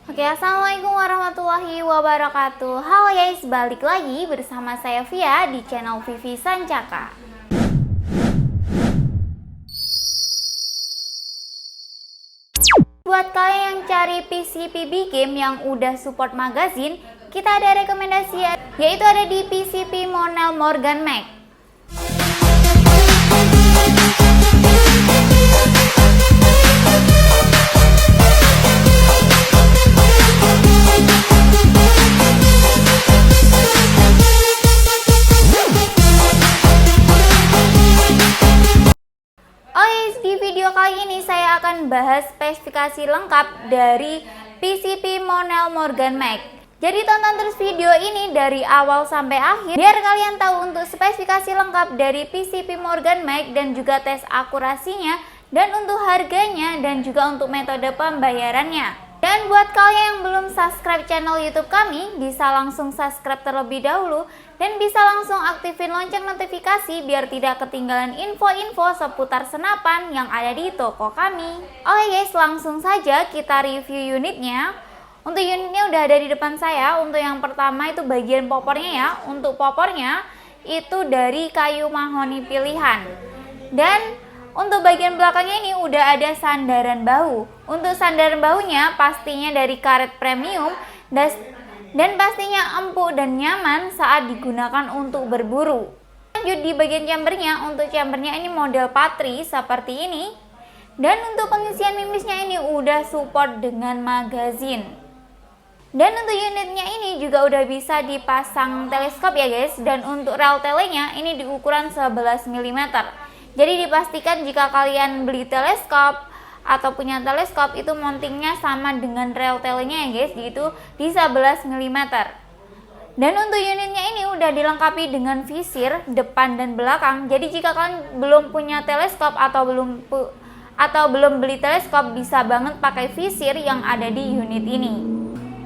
Assalamualaikum warahmatullahi wabarakatuh. Halo guys, balik lagi bersama saya Via di channel Vivi Sancaka. Buat kalian yang cari PCP game yang udah support magazine, kita ada rekomendasi yaitu ada di PCP Monel Morgan Mag. Di video kali ini saya akan bahas spesifikasi lengkap dari PCP Monel Morgan Mag. Jadi tonton terus video ini dari awal sampai akhir biar kalian tahu untuk spesifikasi lengkap dari PCP Morgan Mag dan juga tes akurasinya dan untuk harganya dan juga untuk metode pembayarannya. Dan buat kalian yang belum subscribe channel YouTube kami, bisa langsung subscribe terlebih dahulu dan bisa langsung aktifin lonceng notifikasi biar tidak ketinggalan info-info seputar senapan yang ada di toko kami. Oke guys, langsung saja kita review unitnya. Untuk unitnya udah ada di depan saya. Untuk yang pertama itu bagian popornya ya. Untuk popornya itu dari kayu mahoni pilihan. Dan untuk bagian belakangnya ini udah ada sandaran bahu. Untuk sandaran bahunya pastinya dari karet premium dan pastinya empuk dan nyaman saat digunakan untuk berburu. Lanjut di bagian chambernya, untuk chambernya ini model patri seperti ini. Dan untuk pengisian mimisnya ini udah support dengan magazine. Dan untuk unitnya ini juga udah bisa dipasang teleskop ya guys. Dan untuk rel telenya ini di ukuran 11 mm. Jadi dipastikan jika kalian beli teleskop atau punya teleskop itu mountingnya sama dengan rel telenya ya guys, yaitu di 11 mm. Dan untuk unitnya ini udah dilengkapi dengan visir depan dan belakang. Jadi jika kalian belum punya teleskop atau belum beli teleskop, bisa banget pakai visir yang ada di unit ini.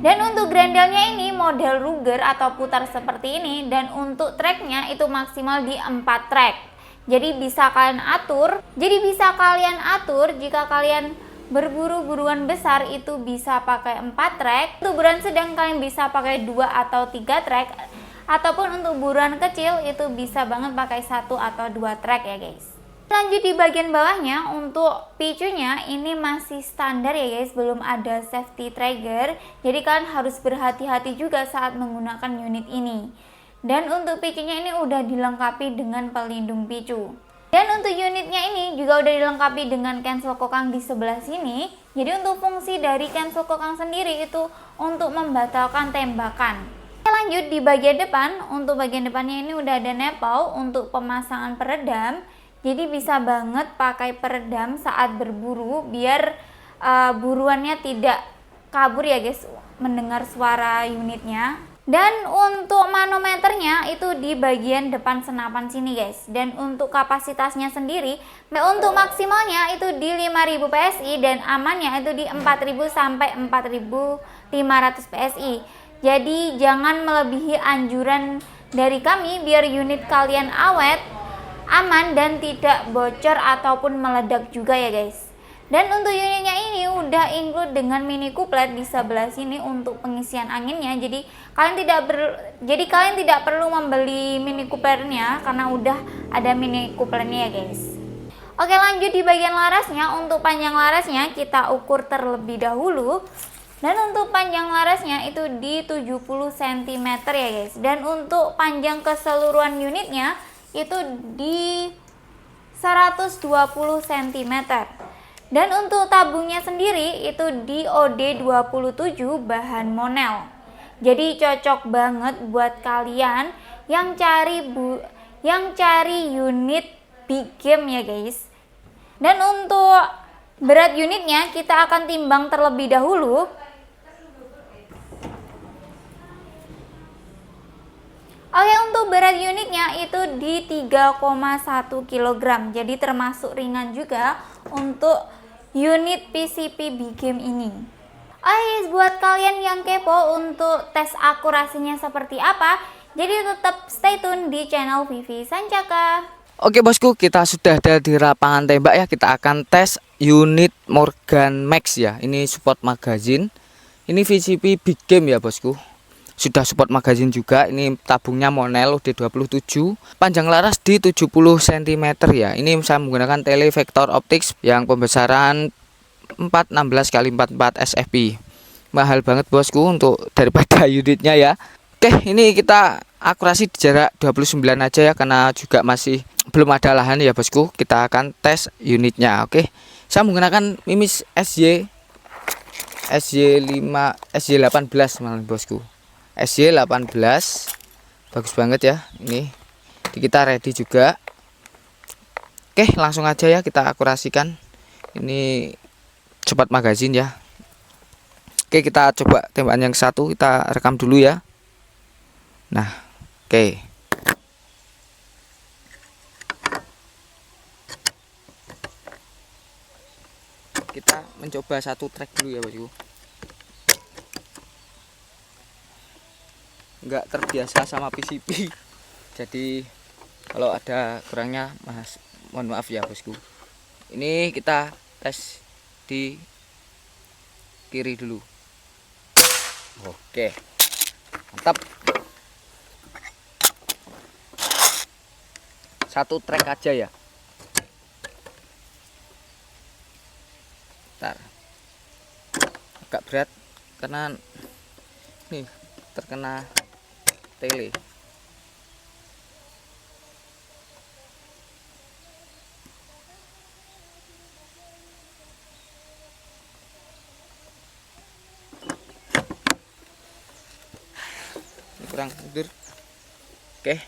Dan untuk grendelnya ini model Ruger atau putar seperti ini, dan untuk tracknya itu maksimal di 4 track. Jadi bisa kalian atur jika kalian berburu buruan besar itu bisa pakai 4 track. Untuk buruan sedang kalian bisa pakai 2 atau 3 track. Ataupun untuk buruan kecil itu bisa banget pakai 1 atau 2 track ya guys. Lanjut di bagian bawahnya, untuk picunya ini masih standar ya guys, belum ada safety trigger. Jadi kalian harus berhati-hati juga saat menggunakan unit ini. Dan untuk picunya ini udah dilengkapi dengan pelindung picu. Dan untuk unitnya ini juga udah dilengkapi dengan cancel kokang di sebelah sini. Jadi untuk fungsi dari cancel kokang sendiri itu untuk membatalkan tembakan. Lanjut di bagian depan, untuk bagian depannya ini udah ada nepal untuk pemasangan peredam. Jadi bisa banget pakai peredam saat berburu biar buruannya tidak kabur ya guys mendengar suara unitnya. Dan untuk manometernya itu di bagian depan senapan sini guys. Dan untuk kapasitasnya sendiri, untuk maksimalnya itu di 5000 PSI dan amannya itu di 4000 sampai 4500 PSI. Jadi jangan melebihi anjuran dari kami biar unit kalian awet, aman dan tidak bocor ataupun meledak juga ya guys. Dan untuk unitnya ini udah include dengan mini coupler di sebelah sini untuk pengisian anginnya. Jadi kalian tidak perlu membeli mini couplernya karena udah ada mini couplernya ya guys. Oke, lanjut di bagian larasnya. Untuk panjang larasnya kita ukur terlebih dahulu. Dan untuk panjang larasnya itu di 70 cm ya guys. Dan untuk panjang keseluruhan unitnya itu di 120 cm. Dan untuk tabungnya sendiri itu di OD27 bahan Monel. Jadi cocok banget buat kalian yang cari unit big game ya guys. Dan untuk berat unitnya kita akan timbang terlebih dahulu. Oke, untuk berat unitnya itu di 3,1 kg. Jadi termasuk ringan juga untuk unit PCP big game ini. Guys, buat kalian yang kepo untuk tes akurasinya seperti apa, jadi tetap stay tune di channel Vivi Sancaka. Oke bosku, kita sudah ada di lapangan tembak ya. Kita akan tes unit Morgan Max ya. Ini support magazine. Ini VCP Big Game ya bosku. Sudah support magazine juga. Ini tabungnya Monel UD27. Panjang laras di 70 cm ya. Ini saya menggunakan tele vector optics yang pembesaran 416 x 44 SFP. Mahal banget bosku untuk daripada unitnya ya. Oke, ini kita akurasi di jarak 29 aja ya, karena juga masih belum ada lahan ya bosku. Kita akan tes unitnya. Oke, saya menggunakan Mimis SY5 SY18 malah bosku. SY18 bagus banget ya. Ini kita ready juga. Oke, langsung aja ya kita akurasikan. Ini cepat magazine ya. Oke, kita coba tembakan yang satu, kita rekam dulu ya. Nah, oke. Kita mencoba satu track dulu ya bosku. Enggak terbiasa sama PCP. Jadi kalau ada kurangnya mohon maaf ya bosku. Ini kita tes di kiri dulu. Oke. Mantap. Satu track aja ya. Bentar. Agak berat karena nih terkena tele. Ini kurang mundur. Oke,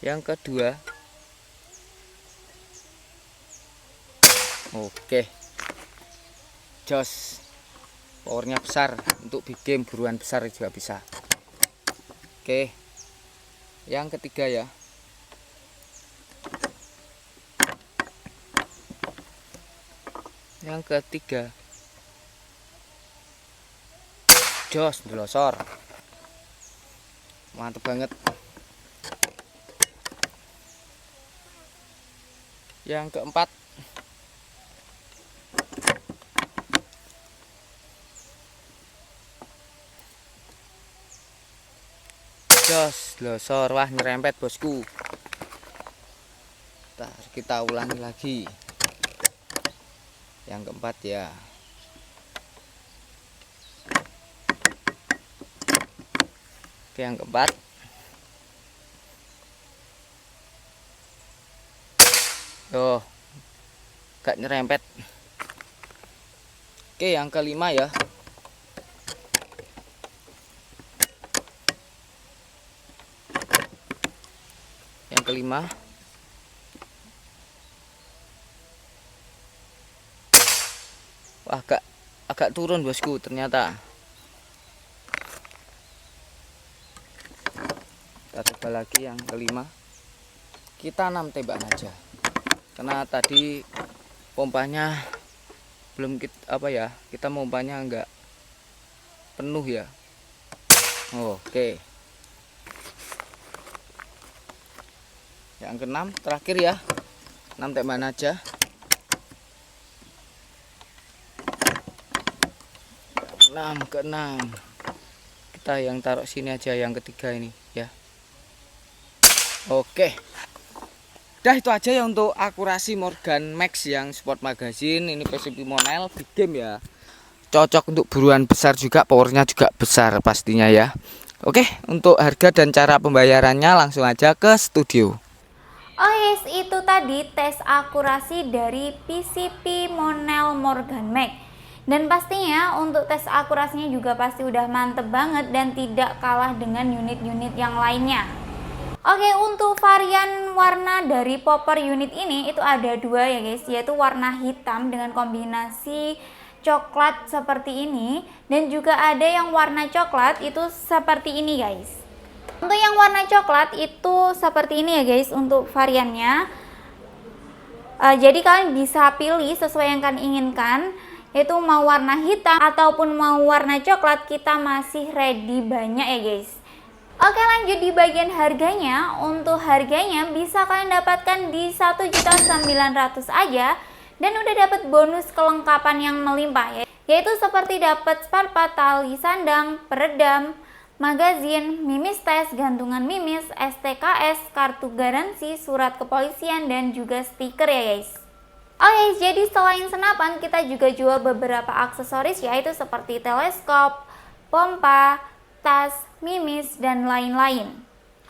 yang kedua. Oke, jos, powernya besar untuk big game, buruan besar juga bisa. Oke, yang ketiga ya. Yang ketiga, jos, delosor, mantep banget. Yang keempat, jos, delosor, wah nyerempet bosku. Ntar kita ulangi lagi. Yang keempat ya. Oke, yang keempat. Oh, gak nyerempet. Oke, yang kelima ya. Yang kelima. Wah, agak turun bosku ternyata. Kita coba lagi yang kelima. Kita 6 tembakan aja. Karena tadi pompanya belum kita pompanya enggak penuh ya. Oke. Yang keenam terakhir ya. 6 tembakan aja. Keenam. Kita yang taruh sini aja, yang ketiga ini ya. Oke. Udah itu aja ya untuk akurasi Morgan Max yang sport magazine. Ini PCP Monel big game ya. Cocok untuk buruan besar juga, powernya juga besar pastinya ya. Oke, untuk harga dan cara pembayarannya langsung aja ke studio. Oh yes, itu tadi tes akurasi dari PCP Monel Morgan Max. Dan pastinya untuk tes akurasinya juga pasti udah mantep banget dan tidak kalah dengan unit-unit yang lainnya. Oke, untuk varian warna dari popper unit ini itu ada dua ya guys, yaitu warna hitam dengan kombinasi coklat seperti ini, dan juga ada yang warna coklat itu seperti ini guys. Untuk yang warna coklat itu seperti ini ya guys untuk variannya. Jadi kalian bisa pilih sesuai yang kalian inginkan, yaitu mau warna hitam ataupun mau warna coklat, kita masih ready banyak ya guys. Oke, lanjut di bagian harganya. Untuk harganya bisa kalian dapatkan di 1.900.000 aja dan udah dapat bonus kelengkapan yang melimpah, yaitu seperti dapat spare part, tali sandang, peredam, magazin, mimis tes, gantungan mimis, STKS, kartu garansi, surat kepolisian, dan juga stiker ya guys. Oke, jadi selain senapan kita juga jual beberapa aksesoris, yaitu seperti teleskop, pompa, tas, mimis, dan lain-lain.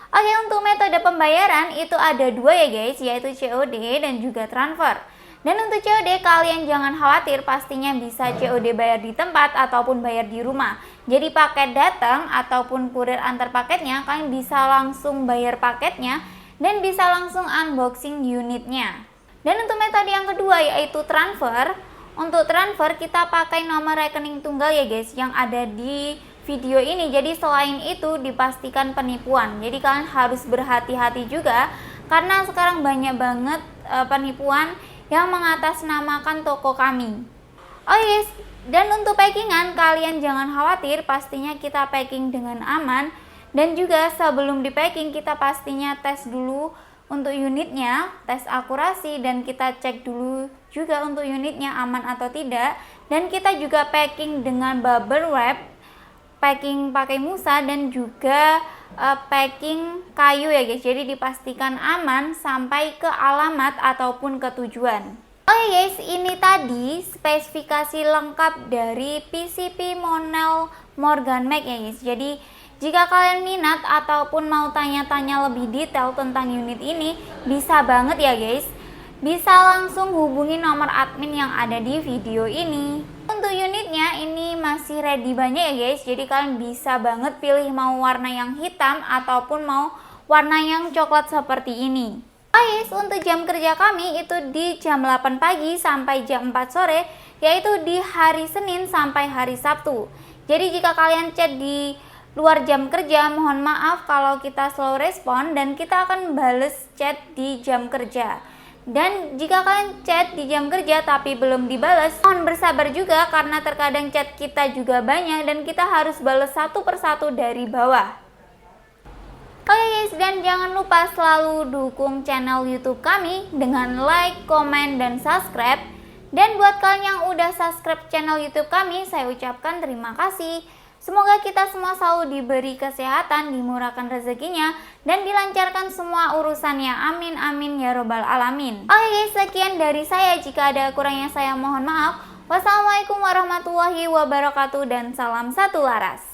Oke, untuk metode pembayaran itu ada dua ya guys, yaitu COD dan juga transfer. Dan untuk COD kalian jangan khawatir, pastinya bisa COD bayar di tempat ataupun bayar di rumah. Jadi paket datang ataupun kurir antar paketnya, kalian bisa langsung bayar paketnya dan bisa langsung unboxing unitnya. Dan untuk metode yang kedua yaitu transfer. Untuk transfer kita pakai nomor rekening tunggal ya guys yang ada di video ini. Jadi selain itu dipastikan penipuan. Jadi kalian harus berhati-hati juga karena sekarang banyak banget penipuan yang mengatasnamakan toko kami. Oh yes, dan untuk packingan kalian jangan khawatir, pastinya kita packing dengan aman. Dan juga sebelum di packing kita pastinya tes dulu untuk unitnya, tes akurasi, dan kita cek dulu juga untuk unitnya aman atau tidak. Dan kita juga packing dengan bubble wrap, packing pakai musa, dan juga packing kayu ya guys. Jadi dipastikan aman sampai ke alamat ataupun ke tujuan. Oke guys, ini tadi spesifikasi lengkap dari PCP Monel Morgan Mac ya guys. Jadi jika kalian minat ataupun mau tanya-tanya lebih detail tentang unit ini, bisa banget ya guys. Bisa langsung hubungi nomor admin yang ada di video ini. Untuk unitnya ini masih ready banyak ya guys. Jadi kalian bisa banget pilih mau warna yang hitam ataupun mau warna yang coklat seperti ini. Guys, untuk jam kerja kami itu di jam 8 pagi sampai jam 4 sore, yaitu di hari Senin sampai hari Sabtu. Jadi jika kalian chat di luar jam kerja, mohon maaf kalau kita slow respon dan kita akan bales chat di jam kerja. Dan jika kalian chat di jam kerja tapi belum dibales, mohon bersabar juga karena terkadang chat kita juga banyak dan kita harus bales satu persatu dari bawah. Oke guys, dan jangan lupa selalu dukung channel YouTube kami dengan like, komen, dan subscribe. Dan buat kalian yang udah subscribe channel YouTube kami, saya ucapkan terima kasih. Semoga kita semua selalu diberi kesehatan, dimurahkan rezekinya, dan dilancarkan semua urusannya. Amin amin ya robbal alamin. Oke guys, sekian dari saya. Jika ada kurangnya saya mohon maaf. Wassalamualaikum warahmatullahi wabarakatuh dan salam satu laras.